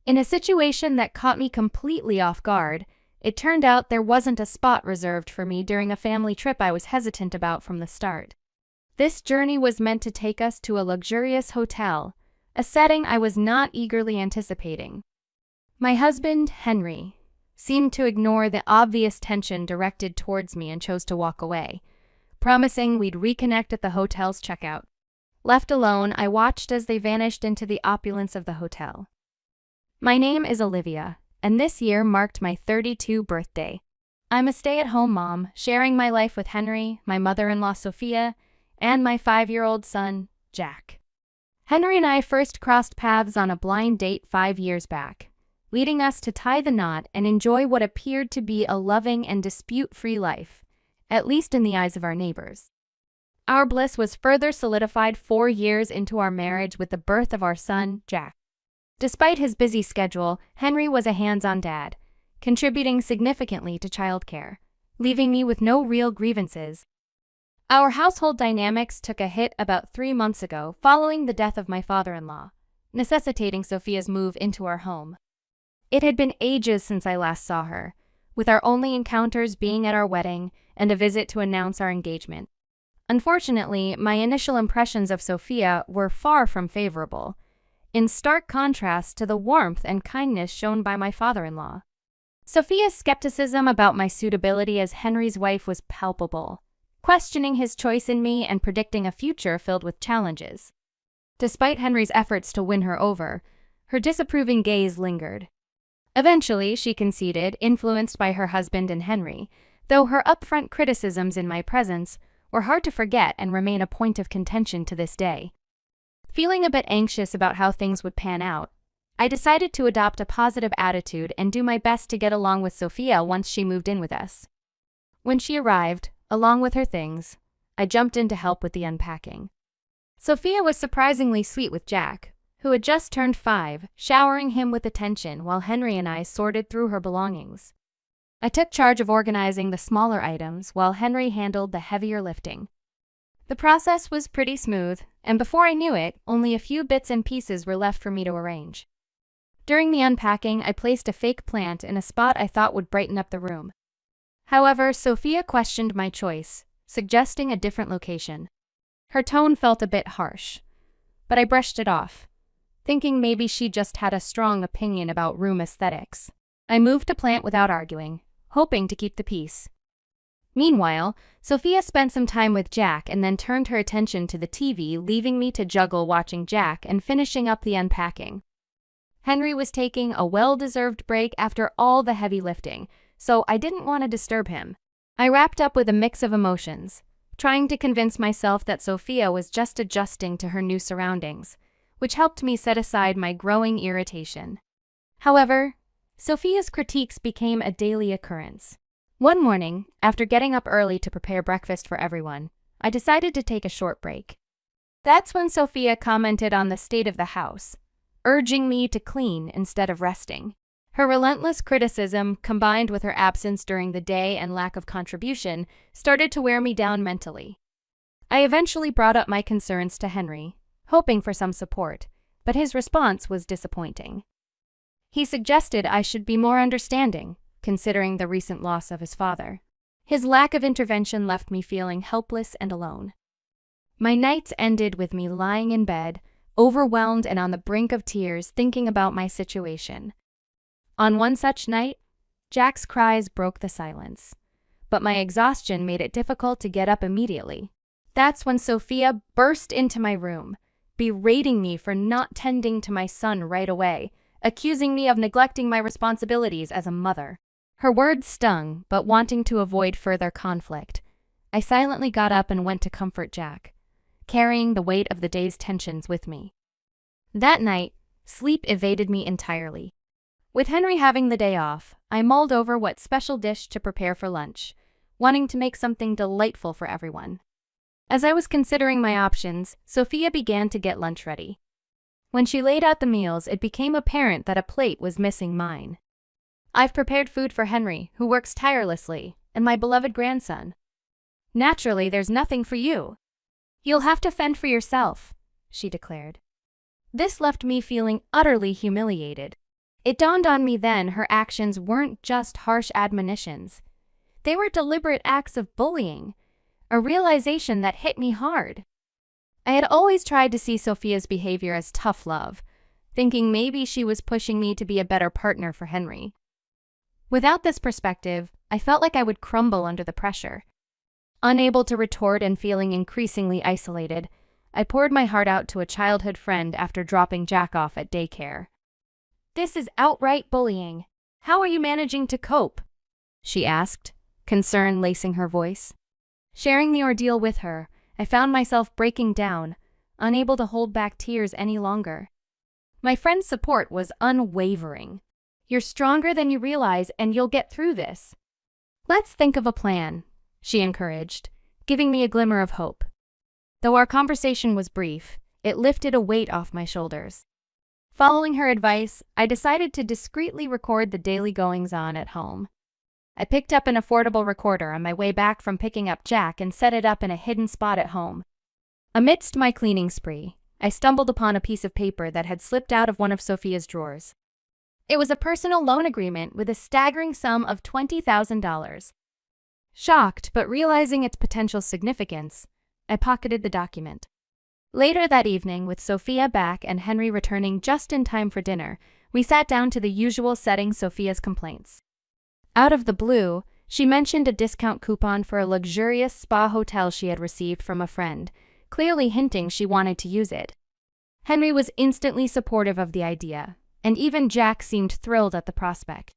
In a situation that caught me completely off guard, it turned out there wasn't a spot reserved for me during a family trip I was hesitant about from the start. This journey was meant to take us to a luxurious hotel, a setting I was not eagerly anticipating. My husband, Henry, seemed to ignore the obvious tension directed towards me and chose to walk away, promising we'd reconnect at the hotel's checkout. Left alone, I watched as they vanished into the opulence of the hotel. My name is Olivia, and this year marked my 32nd birthday. I'm a stay-at-home mom, sharing my life with Henry, my mother-in-law Sophia, and my 5-year-old son, Jack. Henry and I first crossed paths on a blind date 5 years back, leading us to tie the knot and enjoy what appeared to be a loving and dispute-free life, at least in the eyes of our neighbors. Our bliss was further solidified 4 years into our marriage with the birth of our son, Jack. Despite his busy schedule, Henry was a hands-on dad, contributing significantly to childcare, leaving me with no real grievances. Our household dynamics took a hit about 3 months ago following the death of my father-in-law, necessitating Sophia's move into our home. It had been ages since I last saw her, with our only encounters being at our wedding and a visit to announce our engagement. Unfortunately, my initial impressions of Sophia were far from favorable, in stark contrast to the warmth and kindness shown by my father-in-law. Sophia's skepticism about my suitability as Henry's wife was palpable, questioning his choice in me and predicting a future filled with challenges. Despite Henry's efforts to win her over, her disapproving gaze lingered. Eventually, she conceded, influenced by her husband and Henry, though her upfront criticisms in my presence were hard to forget and remain a point of contention to this day. Feeling a bit anxious about how things would pan out, I decided to adopt a positive attitude and do my best to get along with Sophia once she moved in with us. When she arrived, along with her things, I jumped in to help with the unpacking. Sophia was surprisingly sweet with Jack, who had just turned 5, showering him with attention while Henry and I sorted through her belongings. I took charge of organizing the smaller items while Henry handled the heavier lifting. The process was pretty smooth, and before I knew it, only a few bits and pieces were left for me to arrange. During the unpacking, I placed a fake plant in a spot I thought would brighten up the room. However, Sophia questioned my choice, suggesting a different location. Her tone felt a bit harsh, but I brushed it off, thinking maybe she just had a strong opinion about room aesthetics. I moved the plant without arguing, hoping to keep the peace. Meanwhile, Sophia spent some time with Jack and then turned her attention to the TV, leaving me to juggle watching Jack and finishing up the unpacking. Henry was taking a well-deserved break after all the heavy lifting, so I didn't want to disturb him. I wrapped up with a mix of emotions, trying to convince myself that Sophia was just adjusting to her new surroundings, which helped me set aside my growing irritation. However, Sophia's critiques became a daily occurrence. One morning, after getting up early to prepare breakfast for everyone, I decided to take a short break. That's when Sophia commented on the state of the house, urging me to clean instead of resting. Her relentless criticism, combined with her absence during the day and lack of contribution, started to wear me down mentally. I eventually brought up my concerns to Henry, hoping for some support, but his response was disappointing. He suggested I should be more understanding, considering the recent loss of his father. His lack of intervention left me feeling helpless and alone. My nights ended with me lying in bed, overwhelmed and on the brink of tears, thinking about my situation. On one such night, Jack's cries broke the silence, but my exhaustion made it difficult to get up immediately. That's when Sophia burst into my room, berating me for not tending to my son right away, accusing me of neglecting my responsibilities as a mother. Her words stung, but wanting to avoid further conflict, I silently got up and went to comfort Jack, carrying the weight of the day's tensions with me. That night, sleep evaded me entirely. With Henry having the day off, I mulled over what special dish to prepare for lunch, wanting to make something delightful for everyone. As I was considering my options, Sophia began to get lunch ready. When she laid out the meals, it became apparent that a plate was missing mine. I've prepared food for Henry, who works tirelessly, and my beloved grandson. Naturally, there's nothing for you. You'll have to fend for yourself, she declared. This left me feeling utterly humiliated. It dawned on me then her actions weren't just harsh admonitions. They were deliberate acts of bullying, a realization that hit me hard. I had always tried to see Sophia's behavior as tough love, thinking maybe she was pushing me to be a better partner for Henry. Without this perspective, I felt like I would crumble under the pressure. Unable to retort and feeling increasingly isolated, I poured my heart out to a childhood friend after dropping Jack off at daycare. "This is outright bullying. How are you managing to cope?" she asked, concern lacing her voice. Sharing the ordeal with her, I found myself breaking down, unable to hold back tears any longer. My friend's support was unwavering. "You're stronger than you realize, and you'll get through this. Let's think of a plan," she encouraged, giving me a glimmer of hope. Though our conversation was brief, it lifted a weight off my shoulders. Following her advice, I decided to discreetly record the daily goings-on at home. I picked up an affordable recorder on my way back from picking up Jack and set it up in a hidden spot at home. Amidst my cleaning spree, I stumbled upon a piece of paper that had slipped out of one of Sophia's drawers. It was a personal loan agreement with a staggering sum of $20,000. Shocked but realizing its potential significance, I pocketed the document. Later that evening, with Sophia back and Henry returning just in time for dinner, we sat down to the usual setting Sophia's complaints. Out of the blue, she mentioned a discount coupon for a luxurious spa hotel she had received from a friend, clearly hinting she wanted to use it. Henry was instantly supportive of the idea, and even Jack seemed thrilled at the prospect.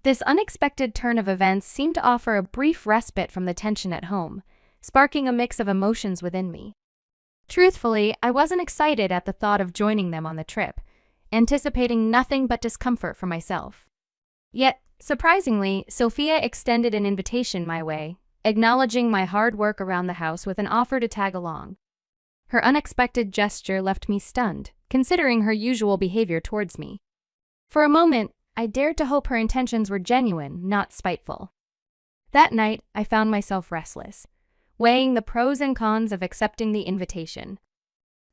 This unexpected turn of events seemed to offer a brief respite from the tension at home, sparking a mix of emotions within me. Truthfully, I wasn't excited at the thought of joining them on the trip, anticipating nothing but discomfort for myself. Yet, surprisingly, Sophia extended an invitation my way, acknowledging my hard work around the house with an offer to tag along. Her unexpected gesture left me stunned, considering her usual behavior towards me. For a moment, I dared to hope her intentions were genuine, not spiteful. That night, I found myself restless, weighing the pros and cons of accepting the invitation.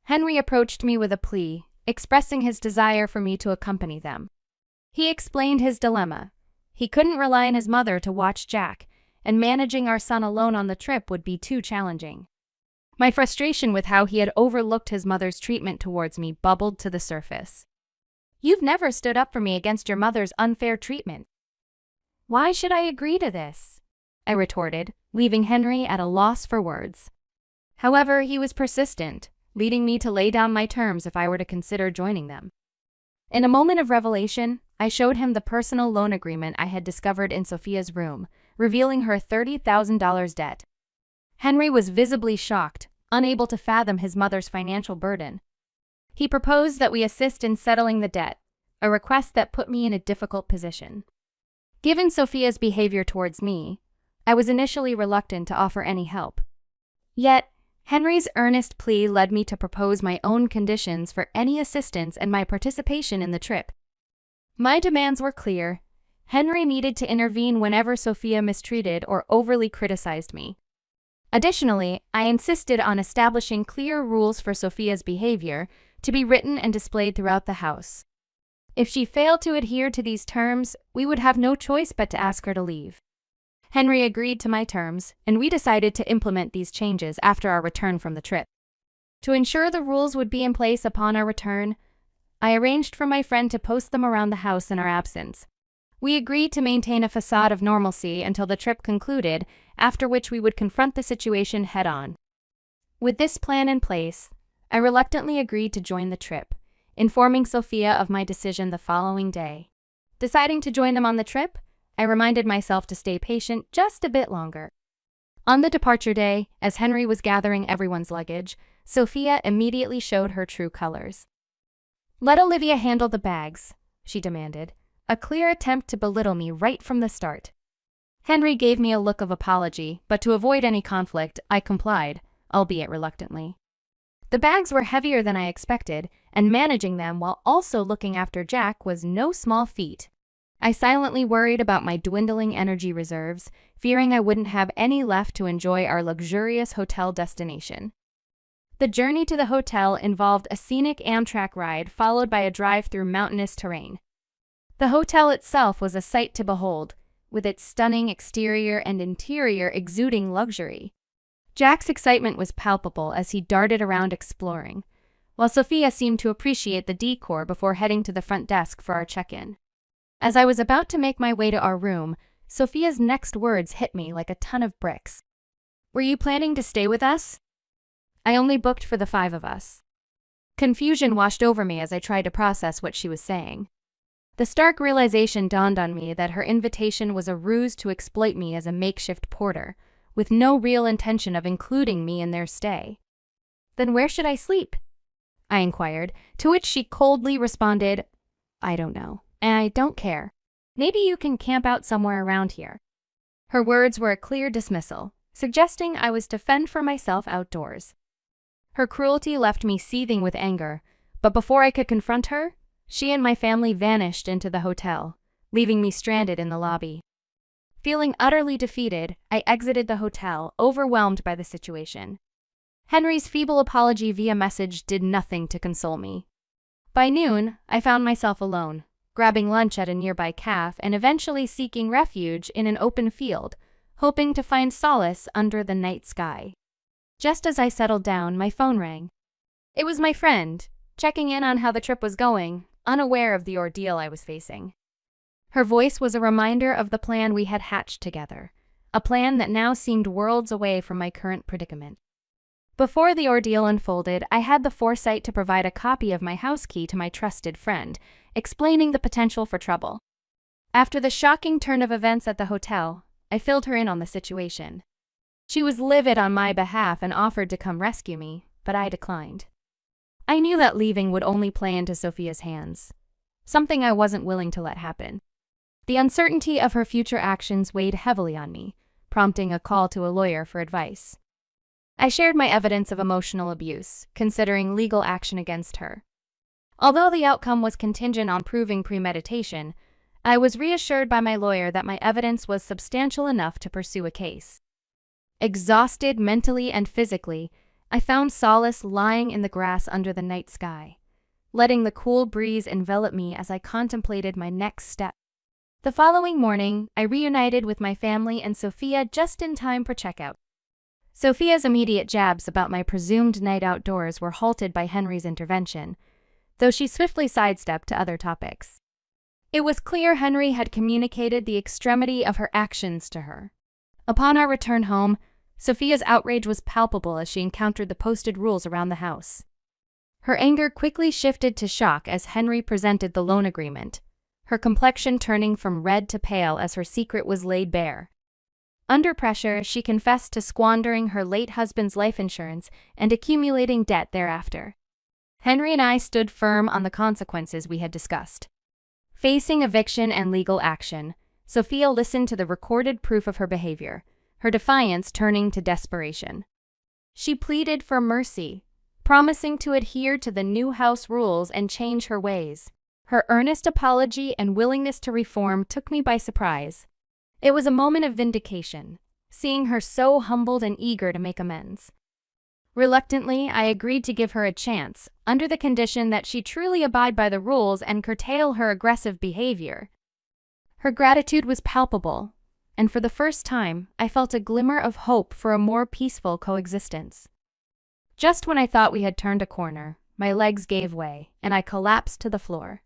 Henry approached me with a plea, expressing his desire for me to accompany them. He explained his dilemma. He couldn't rely on his mother to watch Jack, and managing our son alone on the trip would be too challenging. My frustration with how he had overlooked his mother's treatment towards me bubbled to the surface. "You've never stood up for me against your mother's unfair treatment. Why should I agree to this?" I retorted, leaving Henry at a loss for words. However, he was persistent, leading me to lay down my terms if I were to consider joining them. In a moment of revelation, I showed him the personal loan agreement I had discovered in Sophia's room, revealing her $30,000 debt. Henry was visibly shocked, unable to fathom his mother's financial burden. He proposed that we assist in settling the debt, a request that put me in a difficult position. Given Sophia's behavior towards me, I was initially reluctant to offer any help. Yet, Henry's earnest plea led me to propose my own conditions for any assistance and my participation in the trip. My demands were clear. Henry needed to intervene whenever Sophia mistreated or overly criticized me. Additionally, I insisted on establishing clear rules for Sophia's behavior to be written and displayed throughout the house. If she failed to adhere to these terms, we would have no choice but to ask her to leave. Henry agreed to my terms, and we decided to implement these changes after our return from the trip. To ensure the rules would be in place upon our return, I arranged for my friend to post them around the house in our absence. We agreed to maintain a facade of normalcy until the trip concluded, after which we would confront the situation head-on. With this plan in place, I reluctantly agreed to join the trip, informing Sophia of my decision the following day. Deciding to join them on the trip, I reminded myself to stay patient just a bit longer. On the departure day, as Henry was gathering everyone's luggage, Sophia immediately showed her true colors. "Let Olivia handle the bags," she demanded, a clear attempt to belittle me right from the start. Henry gave me a look of apology, but to avoid any conflict, I complied, albeit reluctantly. The bags were heavier than I expected, and managing them while also looking after Jack was no small feat. I silently worried about my dwindling energy reserves, fearing I wouldn't have any left to enjoy our luxurious hotel destination. The journey to the hotel involved a scenic Amtrak ride followed by a drive through mountainous terrain. The hotel itself was a sight to behold, with its stunning exterior and interior exuding luxury. Jack's excitement was palpable as he darted around exploring, while Sophia seemed to appreciate the decor before heading to the front desk for our check-in. As I was about to make my way to our room, Sophia's next words hit me like a ton of bricks. "Were you planning to stay with us?" "I only booked for the 5 of us." Confusion washed over me as I tried to process what she was saying. The stark realization dawned on me that her invitation was a ruse to exploit me as a makeshift porter, with no real intention of including me in their stay. "Then where should I sleep?" I inquired, to which she coldly responded, "I don't know, and I don't care. Maybe you can camp out somewhere around here." Her words were a clear dismissal, suggesting I was to fend for myself outdoors. Her cruelty left me seething with anger, but before I could confront her, she and my family vanished into the hotel, leaving me stranded in the lobby. Feeling utterly defeated, I exited the hotel, overwhelmed by the situation. Henry's feeble apology via message did nothing to console me. By noon, I found myself alone, grabbing lunch at a nearby cafe and eventually seeking refuge in an open field, hoping to find solace under the night sky. Just as I settled down, my phone rang. It was my friend, checking in on how the trip was going, unaware of the ordeal I was facing. Her voice was a reminder of the plan we had hatched together, a plan that now seemed worlds away from my current predicament. Before the ordeal unfolded, I had the foresight to provide a copy of my house key to my trusted friend, explaining the potential for trouble. After the shocking turn of events at the hotel, I filled her in on the situation. She was livid on my behalf and offered to come rescue me, but I declined. I knew that leaving would only play into Sophia's hands, something I wasn't willing to let happen. The uncertainty of her future actions weighed heavily on me, prompting a call to a lawyer for advice. I shared my evidence of emotional abuse, considering legal action against her. Although the outcome was contingent on proving premeditation, I was reassured by my lawyer that my evidence was substantial enough to pursue a case. Exhausted mentally and physically, I found solace lying in the grass under the night sky, letting the cool breeze envelop me as I contemplated my next step. The following morning, I reunited with my family and Sophia just in time for checkout. Sophia's immediate jabs about my presumed night outdoors were halted by Henry's intervention, though she swiftly sidestepped to other topics. It was clear Henry had communicated the extremity of her actions to her. Upon our return home, Sophia's outrage was palpable as she encountered the posted rules around the house. Her anger quickly shifted to shock as Henry presented the loan agreement, her complexion turning from red to pale as her secret was laid bare. Under pressure, she confessed to squandering her late husband's life insurance and accumulating debt thereafter. Henry and I stood firm on the consequences we had discussed. Facing eviction and legal action, Sophia listened to the recorded proof of her behavior, her defiance turning to desperation. She pleaded for mercy, promising to adhere to the new house rules and change her ways. Her earnest apology and willingness to reform took me by surprise. It was a moment of vindication, seeing her so humbled and eager to make amends. Reluctantly, I agreed to give her a chance, under the condition that she truly abide by the rules and curtail her aggressive behavior. Her gratitude was palpable, and for the first time, I felt a glimmer of hope for a more peaceful coexistence. Just when I thought we had turned a corner, my legs gave way, and I collapsed to the floor.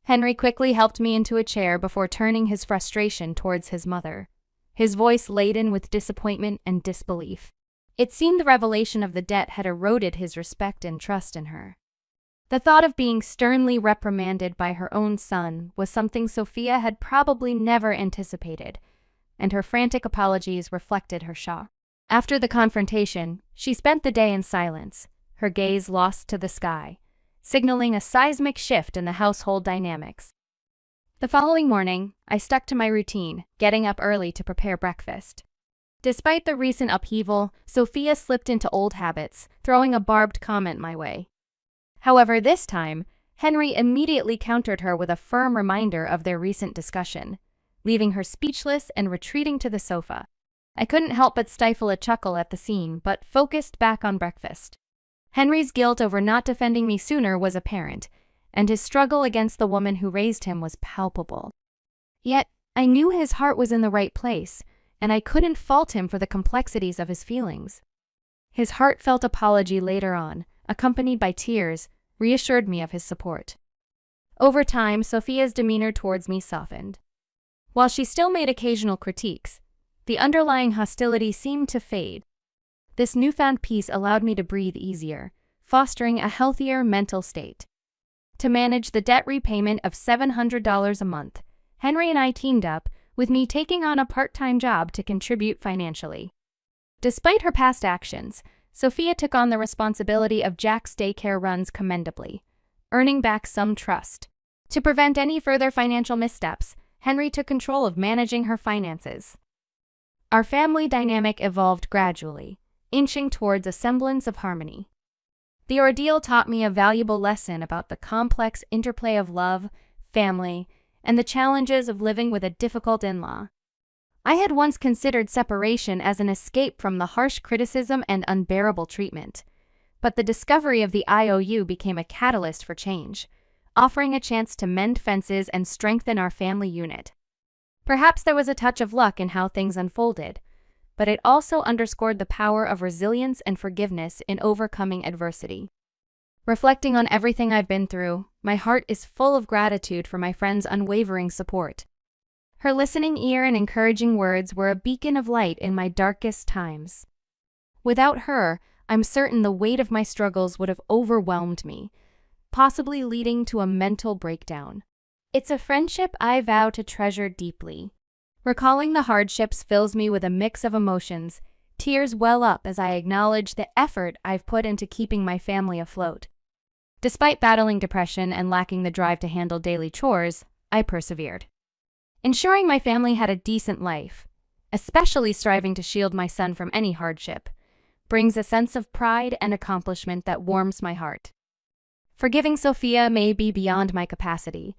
Henry quickly helped me into a chair before turning his frustration towards his mother, his voice laden with disappointment and disbelief. It seemed the revelation of the debt had eroded his respect and trust in her. The thought of being sternly reprimanded by her own son was something Sophia had probably never anticipated, and her frantic apologies reflected her shock. After the confrontation, she spent the day in silence, her gaze lost to the sky, signaling a seismic shift in the household dynamics. The following morning, I stuck to my routine, getting up early to prepare breakfast. Despite the recent upheaval, Sophia slipped into old habits, throwing a barbed comment my way. However, this time, Henry immediately countered her with a firm reminder of their recent discussion, leaving her speechless and retreating to the sofa. I couldn't help but stifle a chuckle at the scene, but focused back on breakfast. Henry's guilt over not defending me sooner was apparent, and his struggle against the woman who raised him was palpable. Yet, I knew his heart was in the right place, and I couldn't fault him for the complexities of his feelings. His heartfelt apology later on, accompanied by tears, reassured me of his support. Over time, Sophia's demeanor towards me softened. While she still made occasional critiques, the underlying hostility seemed to fade. This newfound peace allowed me to breathe easier, fostering a healthier mental state. To manage the debt repayment of $700 a month, Henry and I teamed up, with me taking on a part-time job to contribute financially. Despite her past actions, Sophia took on the responsibility of Jack's daycare runs commendably, earning back some trust. To prevent any further financial missteps, Henry took control of managing her finances. Our family dynamic evolved gradually, inching towards a semblance of harmony. The ordeal taught me a valuable lesson about the complex interplay of love, family, and the challenges of living with a difficult in-law. I had once considered separation as an escape from the harsh criticism and unbearable treatment, but the discovery of the IOU became a catalyst for change, offering a chance to mend fences and strengthen our family unit. Perhaps there was a touch of luck in how things unfolded, but it also underscored the power of resilience and forgiveness in overcoming adversity. Reflecting on everything I've been through, my heart is full of gratitude for my friend's unwavering support. Her listening ear and encouraging words were a beacon of light in my darkest times. Without her, I'm certain the weight of my struggles would have overwhelmed me, possibly leading to a mental breakdown. It's a friendship I vow to treasure deeply. Recalling the hardships fills me with a mix of emotions. Tears well up as I acknowledge the effort I've put into keeping my family afloat. Despite battling depression and lacking the drive to handle daily chores, I persevered. Ensuring my family had a decent life, especially striving to shield my son from any hardship, brings a sense of pride and accomplishment that warms my heart. Forgiving Sophia may be beyond my capacity,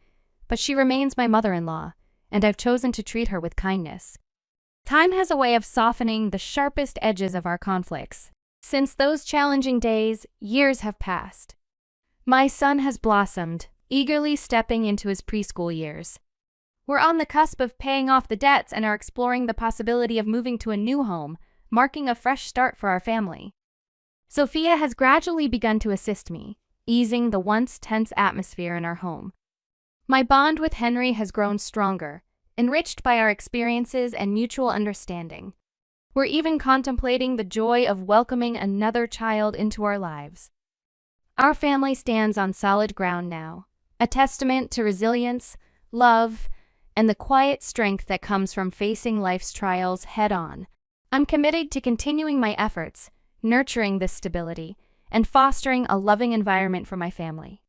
but she remains my mother-in-law, and I've chosen to treat her with kindness. Time has a way of softening the sharpest edges of our conflicts. Since those challenging days, years have passed. My son has blossomed, eagerly stepping into his preschool years. We're on the cusp of paying off the debts and are exploring the possibility of moving to a new home, marking a fresh start for our family. Sophia has gradually begun to assist me, easing the once tense atmosphere in our home. My bond with Henry has grown stronger, enriched by our experiences and mutual understanding. We're even contemplating the joy of welcoming another child into our lives. Our family stands on solid ground now, a testament to resilience, love, and the quiet strength that comes from facing life's trials head-on. I'm committed to continuing my efforts, nurturing this stability, and fostering a loving environment for my family.